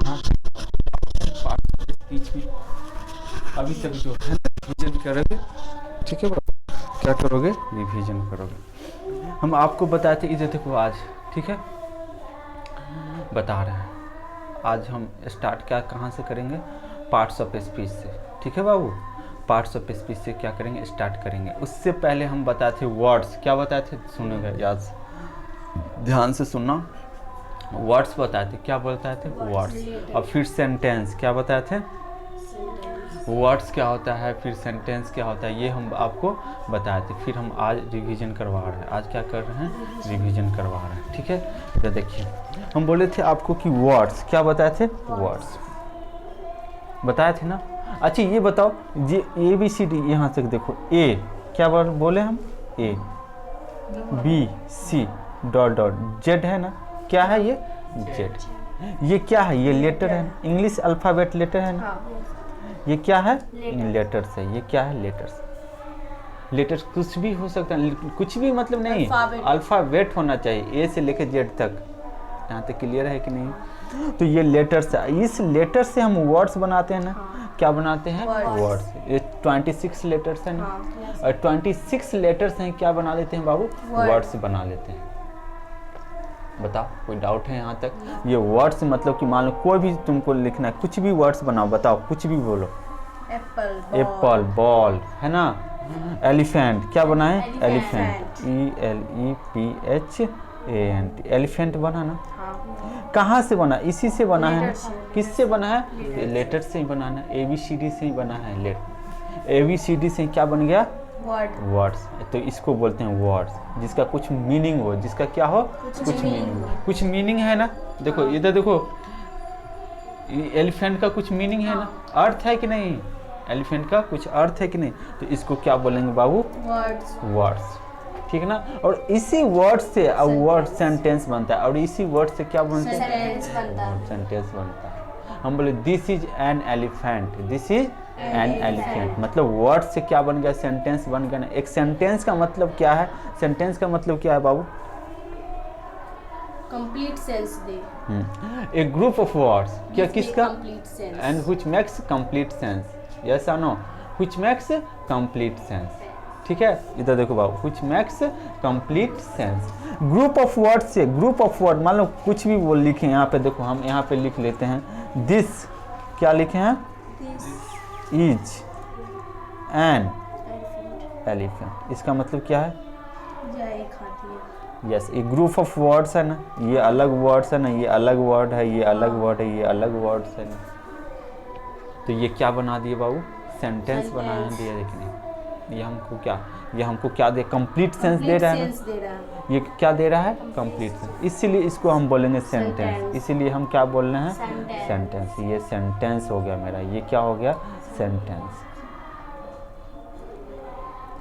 हाँ, part speech में अभी तक जो है रिवीजन करोगे, ठीक है बाबू, क्या करोगे, रिवीजन करोगे। हम आपको बताते इधर देखो आज, ठीक है, बता रहे हैं आज हम स्टार्ट क्या कहाँ से करेंगे, पार्ट्स ऑफ स्पीच से, ठीक है बाबू। पार्ट्स ऑफ स्पीच से क्या करेंगे, स्टार्ट करेंगे। उससे पहले हम बताए थे वर्ड्स, क्या बताए थे, सुनोगे याद से, ध्यान से सुनना। वर्ड्स बताए थे, क्या बताए थे, वर्ड्स। और फिर सेंटेंस, क्या बताए थे, वर्ड्स क्या होता है, फिर सेंटेंस क्या होता है, ये हम आपको बताए थे। फिर हम आज रिवीजन करवा रहे हैं, आज क्या कर रहे हैं, रिवीजन करवा रहे हैं, ठीक है। तो देखिए हम बोले थे आपको कि वर्ड्स, क्या बताए थे, वर्ड्स बताए थे ना। अच्छा ये बताओ, ये ABCD यहाँ तक देखो, ए क्या बोले हम, ABC डॉट डॉट, जेड है ना, क्या है ये, जेड। ये क्या है, ये लेटर है, इंग्लिश अल्फ़ाबेट लेटर है ना। ये क्या है, लेटर्स है। ये क्या है, लेटर्स। लेटर्स कुछ भी हो सकता है, कुछ भी मतलब नहीं, अल्फ़ाबेट होना चाहिए, ए से लेकर जेड तक। यहाँ तक क्लियर है कि नहीं। तो ये लेटर्स है, इस लेटर से हम वर्ड्स बनाते हैं ना। क्या बनाते हैं, वर्ड्स। ये 26 लेटर्स है ना, और 26 लेटर्स हैं, क्या बना लेते हैं बाबू, वर्ड्स बना लेते हैं। बताओ कोई डाउट है यहाँ तक। ये वर्ड्स मतलब कि मान लो कोई भी तुमको लिखना है, कुछ भी वर्ड्स बनाओ, बताओ कुछ भी बोलो। एप्पल, बॉल है ना। एलिफेंट, क्या बना है, एलिफेंट, ELEPHANT, एलिफेंट बना ना। कहाँ से बना, इसी से बना है ना। किससे बना है, लेटर से ही बना है, ABCD से ही बना है। ABCD से क्या बन गया, वर्ड्स। तो इसको बोलते हैं वर्ड्स, जिसका कुछ मीनिंग हो, जिसका क्या हो, कुछ मीनिंग हो। कुछ मीनिंग है ना। देखो इधर देखो, एलिफेंट का कुछ मीनिंग है ना, अर्थ है कि नहीं, एलिफेंट का कुछ अर्थ है कि नहीं। तो इसको क्या बोलेंगे बाबू, वर्ड्स, ठीक है ना। और इसी वर्ड से वर्ड सेंटेंस बनता है, और इसी वर्ड से क्या बनता है, सेंटेंस बनता है। हम बोले this is an elephant, this is an elephant, मतलब वर्ड से क्या बन गया, सेंटेंस बन गया ना। एक सेंटेंस का मतलब क्या है, सेंटेंस का मतलब क्या है बाबू, कंप्लीट सेंस दे। ए ग्रुप ऑफ वर्ड्स, क्या किसका, and which makes complete sense, yes और no, which makes complete sense, ठीक है। इधर देखो बाबू, which makes complete sense. Group of word से, ग्रुप ऑफ वर्ड मान लो कुछ भी वो लिखे, यहाँ पे देखो हम यहाँ पे लिख लेते हैं दिस, क्या लिखे हैं, इज एन एलिफेंट, इसका मतलब क्या है, यस। ये ग्रुप ऑफ वर्ड्स है ना, ये अलग वर्ड्स है ना, ये अलग वर्ड है, ये अलग वर्ड है, ये अलग वर्ड्स है ना। तो ये क्या बना दिए बाबू, सेंटेंस बना दिया। देखने ये हमको क्या, ये हमको क्या दे, कंप्लीट सेंस दे रहा है ना। ये क्या दे रहा है, कंप्लीट सेंस, इसीलिए इसको हम बोलेंगे सेंटेंस। इसीलिए हम क्या बोल रहे हैं, सेंटेंस। ये सेंटेंस हो गया मेरा, ये क्या हो गया, सेंटेंस,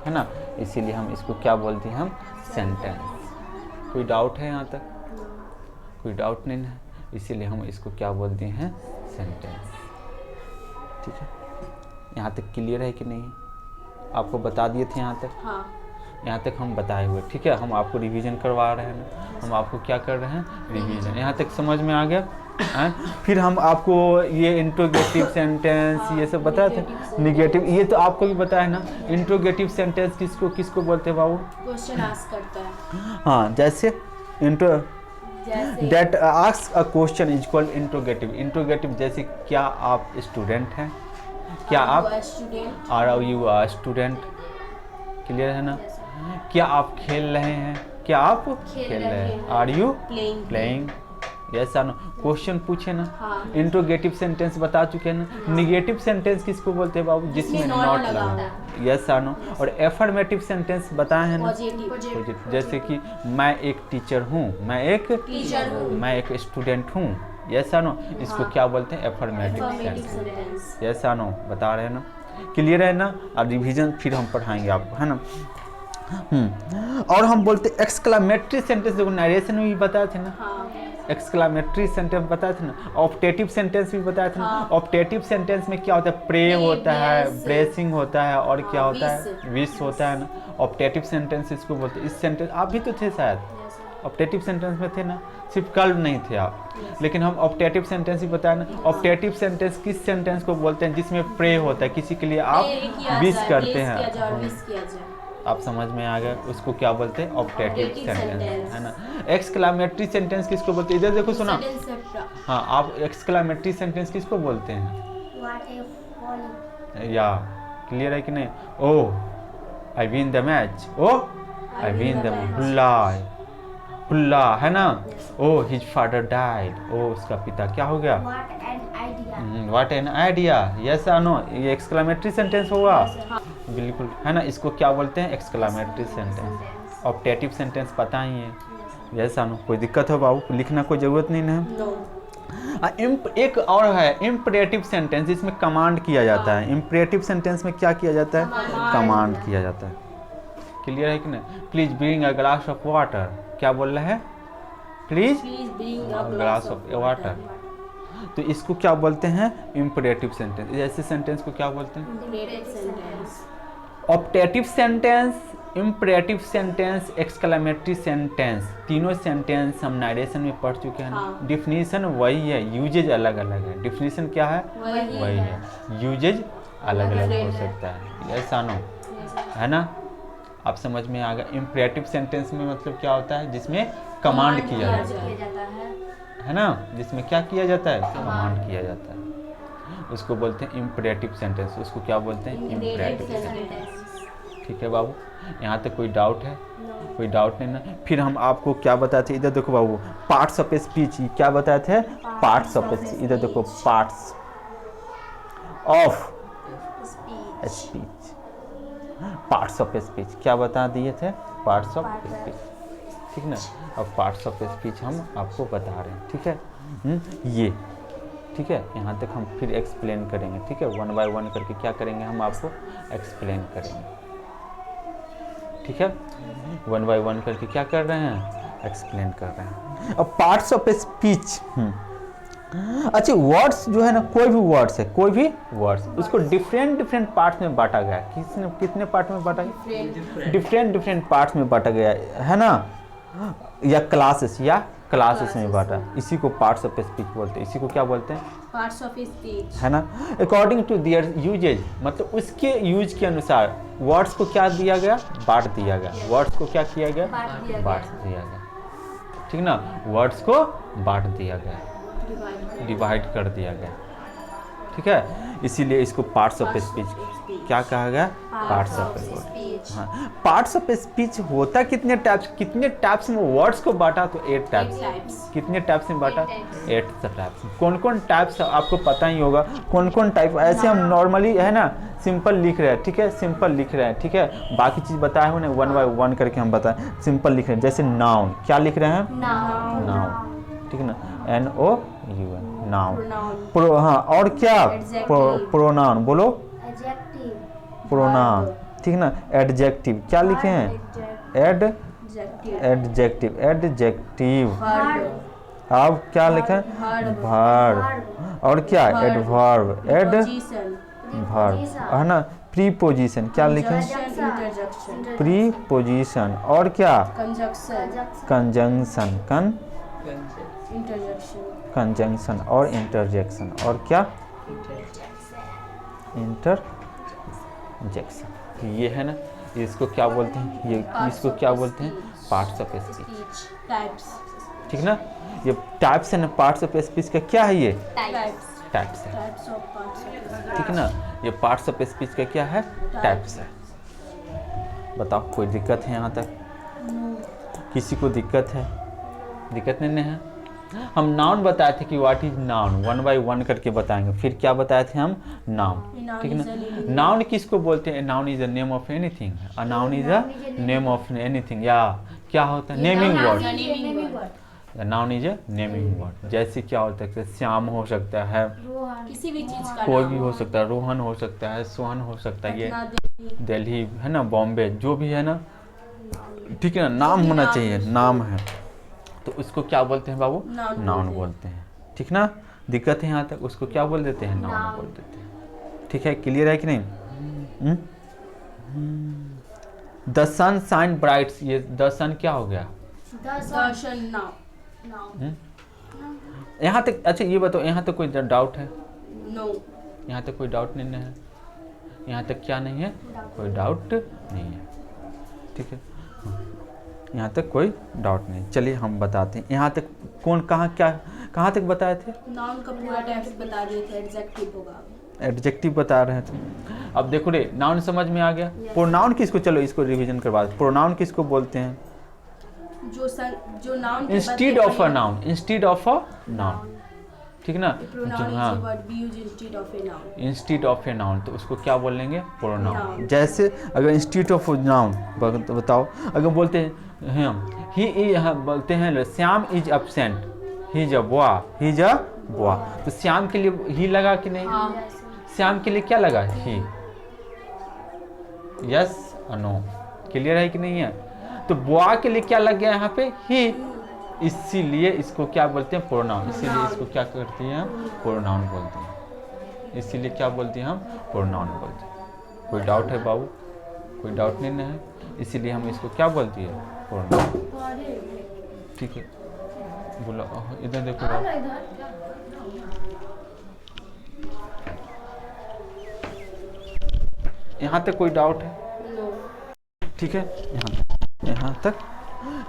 है ना। इसीलिए हम इसको क्या बोलते हैं, हम सेंटेंस। कोई डाउट है यहाँ तक, कोई डाउट नहीं है। इसीलिए हम इसको क्या बोलते हैं, सेंटेंस, ठीक है। यहाँ तक क्लियर है कि नहीं, आपको बता दिए थे यहाँ तक, हाँ। यहाँ तक हम बताए हुए, ठीक है। हम आपको रिवीजन करवा रहे हैं, हम आपको क्या कर रहे हैं, रिवीजन। यहाँ तक समझ में आ गया है? फिर हम आपको ये इंट्रोगेटिव सेंटेंस ये सब बताए थे, निगेटिव, ये तो आपको भी बताया ना। इंट्रोगेटिव सेंटेंस किसको किसको बोलते हैं बाबू, क्वेश्चन आस्क करता है। हाँ, जैसे that ask a question is called interrogative. Interrogative जैसे क्या आप स्टूडेंट हैं, क्या आप are you are student, clear है ना। क्या आप खेल रहे हैं, क्या आप खेल रहे हैं, आर यू प्लेइंग, यस और नो। क्वेश्चन पूछे ना। हाँ। इंट्रोगेटिव सेंटेंस बता चुके हैं ना। हाँ। निगेटिव सेंटेंस किसको बोलते हैं बाबू, जिसमें नॉट लगा, यस और नो। और एफर्मेटिव सेंटेंस बताए हैं ना, पॉजिटिव, जैसे कि मैं एक टीचर हूँ, मैं एक स्टूडेंट हूँ, यस और नो। इसको क्या बोलते हैं, एफर्मेटिव सेंटेंस, यस और नो। बता रहे हैं ना, क्लियर है ना। और रिवीजन फिर हम पढ़ाएंगे आपको, है ना। और हम बोलते एक्सक्लामेटरी सेंटेंस, देखो नरेशन में भी बताए थे ना। एक्सक्लामेटरी सेंटेंस बताए थे ना। ऑप्टेटिव सेंटेंस भी बताए थे ना। ऑप्टेटिव सेंटेंस में क्या होता है, प्रे होता है, ब्रेसिंग होता है, और क्या होता है, विश होता है ना। ऑप्टेटिव सेंटेंस इसको बोलते हैं। इस सेंटेंस आप भी तो थे शायद, ऑप्टेटिव सेंटेंस में थे ना। सिर्फ कल्व नहीं थे आप। लेकिन हम ऑप्टेटिव सेंटेंस ही बताया ना। ऑप्टेटिव सेंटेंस किस सेंटेंस को बोलते हैं जिसमें प्रे होता है, किसी के लिए आप विश करते हैं। आप समझ में आ गया, उसको क्या बोलते हैं? ऑप्टेटिव सेंटेंस, है ना। एक्सक्लेमेटरी सेंटेंस किसको बोलते हैं? इधर देखो सुना। हाँ, आप एक्सक्लेमेटरी सेंटेंस किसको बोलते हैं? या क्लियर है कि नहीं? Oh I win the match, oh I win the हुल्ला, है ना। Oh his father died, oh उसका पिता क्या हो गया? व्हाट एन आइडिया, यस और नो, ये एक्सक्लेमेटरी सेंटेंस होगा। बिल्कुल, है ना। इसको क्या बोलते हैं? Exclamatory sentence. ऑप्टेटिव सेंटेंस पता ही है, यस और नो। कोई दिक्कत हो बाबू? लिखना कोई जरूरत नहीं है। एक और है इम्परेटिव सेंटेंस, जिसमें कमांड किया जाता है। इम्परेटिव सेंटेंस में क्या किया जाता है? कमांड किया जाता है। क्लियर है कि नहीं? Please bring a glass of water, क्या बोल रहा है? Please bring a glass of water. तो इसको क्या बोलते हैं? Imperative sentence. ऐसे सेंटेंस को क्या बोलते हैं? Optative sentence, imperative sentence, exclamatory sentence, तीनों सेंटेंस हम नरेशन में पढ़ चुके हैं। हाँ। डिफिनीशन वही है, यूजेज अलग अलग है। डिफिनीशन क्या है? वही है। यूजेज अलग अलग हो सकता है, ऐसा नो, है ना। आप समझ में आ गया। इम्परेटिव सेंटेंस में मतलब क्या होता है? जिसमें कमांड किया जाता है ना। जिसमें क्या किया जाता है? कमांड किया जाता है, उसको बोलते हैं इम्परेटिव सेंटेंस। उसको क्या बोलते हैं? Imperative sentence. ठीक है बाबू, यहाँ तक कोई डाउट है? कोई डाउट नहीं ना। फिर हम आपको क्या बताए थे? इधर देखो बाबू, पार्ट्स ऑफ स्पीच। क्या बताए थे? Parts of speech. इधर देखो, parts of speech, parts of speech क्या बता दिए थे? पार्ट्स ऑफ स्पीच, ठीक ना। अब पार्ट्स ऑफ स्पीच हम आपको बता रहे हैं, ठीक है। ये ठीक है, यहाँ तक हम फिर एक्सप्लेन करेंगे, ठीक है। वन बाय वन करके क्या करेंगे? हम आपको एक्सप्लेन करेंगे, ठीक है। वन बाय वन करके क्या कर रहे हैं? एक्सप्लेन कर रहे हैं। अब पार्ट्स ऑफ स्पीच, अच्छा, वर्ड्स जो है ना, कोई भी वर्ड्स है, कोई भी वर्ड्स, उसको डिफरेंट डिफरेंट पार्ट्स में बांटा गया है। किसने कितने पार्ट में बांटा गया? डिफरेंट डिफरेंट पार्ट्स में बांटा गया है ना, या क्लासेस में बांटा। इसी को पार्ट्स ऑफ स्पीच बोलते हैं। इसी को क्या बोलते हैं? पार्ट्स ऑफ स्पीच, है ना। अकॉर्डिंग टू देयर यूजेज, मतलब उसके यूज के अनुसार वर्ड्स को क्या दिया गया? बांट दिया गया। वर्ड्स को क्या किया गया? बांट दिया गया, ठीक ना। वर्ड्स को बांट दिया गया, डिवाइड कर दिया गया, ठीक है। इसीलिए इसको पार्ट्स ऑफ स्पीच क्या कहा गया? Parts of speech. हाँ, पार्ट्स ऑफ स्पीच होता कितने टाइप्स में वर्ड्स को बांटा? तो 8 टाइप्स। कितने टाइप्स में बांटा? 8 टाइप्स। कौन कौन टाइप्स आपको पता ही होगा। कौन कौन टाइप? ऐसे हम नॉर्मली, है ना, सिंपल लिख रहे हैं, ठीक है। सिंपल लिख रहे हैं, ठीक है। बाकी चीज़ बताए हो ना, वन बाय वन करके हम बताएं। सिंपल लिख रहे हैं, जैसे नाउन, क्या लिख रहे हैं? नाउन, ठीक ना। NOUN, noun. हाँ, और क्या? प्रोनाउन, बोलो। प्रोनाउन, ठीक ना। एडजेक्टिव, क्या लिखे हैं? एडजेक्टिव। अब क्या लिखे हैं? वर्ब। और क्या? एडवर्ब, वर्ब, है ना। प्रीपोजिशन, क्या लिखे हैं? प्रीपोजिशन। और क्या? कंजंक्शन, कंजंक्शन और इंटरजेक्शन। और क्या? इंटरजेक्शन। ये है ना, इसको क्या बोलते हैं? ये इसको क्या बोलते हैं? पार्ट्स ऑफ स्पीच, ठीक ना। ये टाइप्स है ना, पार्ट्स ऑफ स्पीच का क्या है? ये टाइप्स है, ठीक है ना। ये पार्ट्स ऑफ स्पीच का क्या है? टाइप्स है। बताओ, कोई दिक्कत है यहाँ तक? किसी को दिक्कत है? दिक्कत नहीं है। हम नाउन बताए थे कि what is noun, one by one करके बताएंगे। फिर क्या बताए थे हम? नाउन, ठीक है ना। नाउन किसको बोलते हैं? Noun is a name of anything. A noun is a name of anything, या क्या होता है? Naming word. Noun is a naming word. जैसे क्या होता है? श्याम हो सकता है, किसी भी चीज का कोई भी हो सकता है। रोहन हो सकता है, सोहन हो सकता है, ये दिल्ली, है ना, बॉम्बे, जो भी है ना, ठीक है ना। नाम होना चाहिए, नाम है तो उसको क्या बोलते हैं बाबू? नाउन बोलते हैं, ठीक ना। दिक्कत है यहाँ तक? उसको क्या बोल देते हैं? नाउन बोल देते हैं, ठीक है। क्लियर है कि नहीं? द सन शाइन ब्राइट्स, ये द सन क्या हो गया? The sun noun, Noun. यहाँ तक अच्छा ये बताओ, यहाँ तक कोई डाउट है? No. यहाँ तक कोई डाउट नहीं है? यहाँ तक क्या नहीं है? कोई डाउट नहीं है, ठीक है। यहाँ तक कोई डाउट नहीं। चलिए हम बताते हैं यहाँ तक कौन कहाँ तक बताए थे? Noun का पूरा टेक्स्ट बता दिए थे, एडजेक्टिव होगा। एडजेक्टिव बता रहे थे। अब देखो रे, नाउन समझ में आ गया। प्रोनाउन किसको, चलो इसको रिवीजन करवा दो। प्रोनाउन किसको बोलते हैं? जो noun instead of a noun, instead of a noun, ठीक ना। प्रोनाउन हाँ, is a word we use instead of a noun. Instead of a noun, तो उसको क्या बोलेंगे? प्रोनाउन। Noun. जैसे अगर इंस्टीड ऑफ नाउन बताओ, अगर बोलते हैं हम बोलते हैं Shyam is absent, he is a boy, he is a boy, तो श्याम के लिए ही लगा कि नहीं? हाँ। श्याम के लिए क्या लगा? ही। यस और नो, क्लियर है कि नहीं है? तो बॉय के लिए क्या लग गया यहाँ पे? ही। इसीलिए इसको क्या बोलते हैं? प्रोनाउन। इसीलिए इसको क्या करते हैं? प्रोनाउन बोलते हैं। इसीलिए क्या बोलते हैं हम? प्रोनाउन बोलते हैं। कोई डाउट है बाबू? कोई डाउट नहीं है? इसीलिए हम इसको क्या बोलती है? प्रोनाउन, ठीक है। बोलो इधर देखो बाबू। यहाँ तक कोई डाउट है? No. ठीक है, यहाँ तक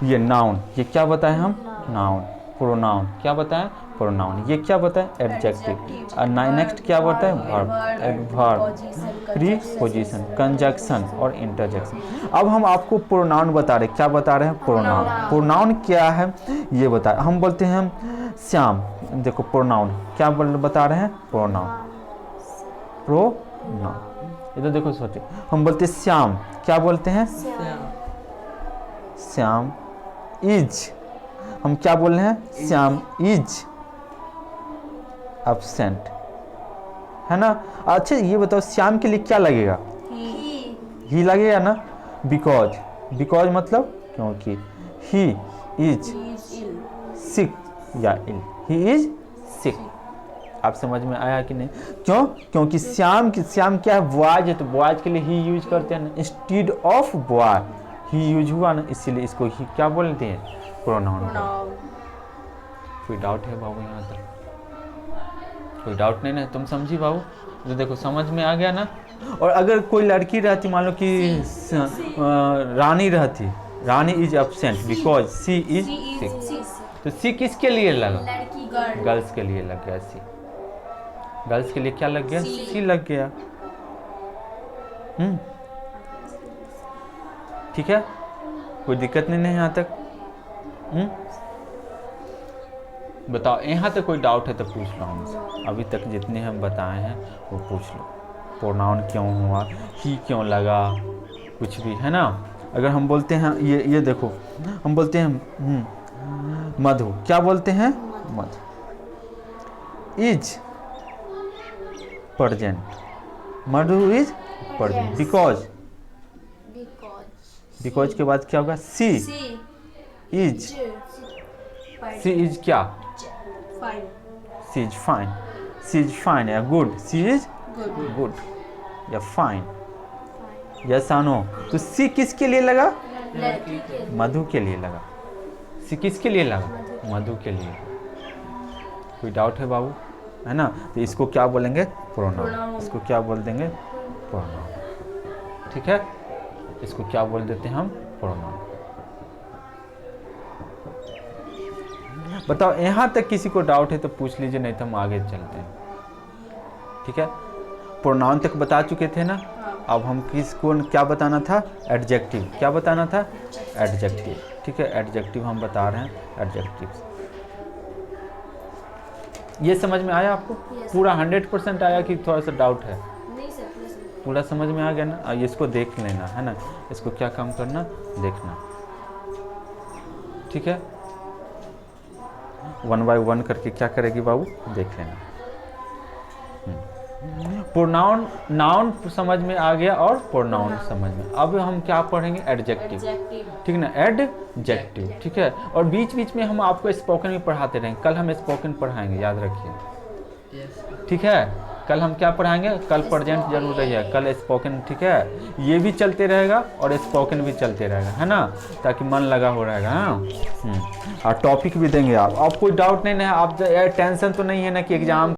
ये नाउन, ये क्या बताएं हम? नाउन। प्रोनाउन क्या बताएं? प्रोनाउन। ये क्या बताएं? एडजेक्टिव। और नेक्स्ट क्या बताएं? वर्ब, एडवर्ब, प्रीपोजिशन, कंजक्शन और इंटरजेक्शन। अब हम आपको प्रोनाउन बता रहे, क्या बता रहे हैं? प्रोनाउन। प्रोनाउन क्या है ये बता, हम बोलते हैं श्याम, देखो प्रोनाउन क्या बता रहे हैं? Pronoun, pronoun. इधर देखो सोचिए, हम बोलते हैं श्याम, क्या बोलते हैं? श्याम इज, हम क्या बोल रहे हैं? श्याम इज एब्सेंट, है ना। अच्छा ये बताओ, श्याम के लिए क्या लगेगा? ही लगेगा ना, बिकॉज, बिकॉज मतलब क्योंकि, ही इज सिक या इल, ही इज सिक। आप समझ में आया कि नहीं? क्यों? क्योंकि श्याम क्या है? बॉयज है, तो बॉयज के लिए ही यूज करते हैं ना, instead of boy he use हुआ ना, इसीलिए इसको ही क्या बोलते हैं? प्रोनाउन। कोई डाउट है बाबू यहाँ तक? कोई डाउट नहीं ना? तुम समझी बाबू? तो देखो समझ में आ गया ना। और अगर कोई लड़की रहती, मान लो कि रानी रहती, Rani is absent because she is sick, तो सी किसके लिए लगा? गर्ल्स के लिए लग गया सी। गर्ल्स के लिए क्या लग गया? सी लग गया। ठीक है, कोई दिक्कत नहीं है यहाँ तक? बताओ यहाँ तक कोई डाउट है तो पूछ लो हमसे। अभी तक जितने हम बताए हैं वो पूछ लो। प्रोनाउन क्यों हुआ, ही क्यों लगा, कुछ भी, है ना। अगर हम बोलते हैं ये देखो, हम बोलते हैं मधु, क्या बोलते हैं? Madhu is present, Madhu is present because, because के बाद क्या होगा? सी इज, सी इज क्या? She is fine, she is fine या गुड, सी इज गुड या फाइन, यस या नो। तो सी किसके लिए लगा? मधु के लिए लगा। सी किसके लिए लगा? मधु के लिए। कोई डाउट है बाबू? है ना। तो इसको क्या बोलेंगे? प्रोनाउन। इसको क्या बोल देंगे? प्रोनाउन। ठीक है, इसको क्या बोल देते हैं हम? प्रोनाउन। बताओ यहाँ तक किसी को डाउट है तो पूछ लीजिए, नहीं तो हम आगे चलते हैं। ठीक है, प्रोनाउन तक बता चुके थे ना। अब हम किसको क्या बताना था? एडजेक्टिव। क्या बताना था? एडजेक्टिव। ठीक है, एडजेक्टिव हम बता रहे हैं। एडजेक्टिव ये समझ में आया आपको? पूरा 100% आया कि थोड़ा सा डाउट है? नहीं सर, पूरा समझ में आ गया ना। इसको देख लेना, है ना। इसको क्या काम करना? देखना। ठीक है, 1 बाय 1 करके क्या करेगी बाबू? देख लेना। प्रोनाउन, नाउन समझ में आ गया और प्रोनाउन समझ में। अब हम क्या पढ़ेंगे? एडजेक्टिव। ठीक है ना, एडजेक्टिव। ठीक है, और बीच बीच में हम आपको स्पोकन भी पढ़ाते रहेंगे। कल हम स्पोकन पढ़ाएंगे, याद रखिए। ठीक है। कल हम क्या पढ़ाएंगे, कल प्रेजेंट जरूर रहिए, कल स्पोकन, ठीक है, ये भी चलते रहेगा और स्पोकन भी चलते रहेगा, है ना, ताकि मन लगा हो रहेगा। हाँ और टॉपिक भी देंगे आप कोई डाउट नहीं है, आप टेंशन तो नहीं है ना कि एग्जाम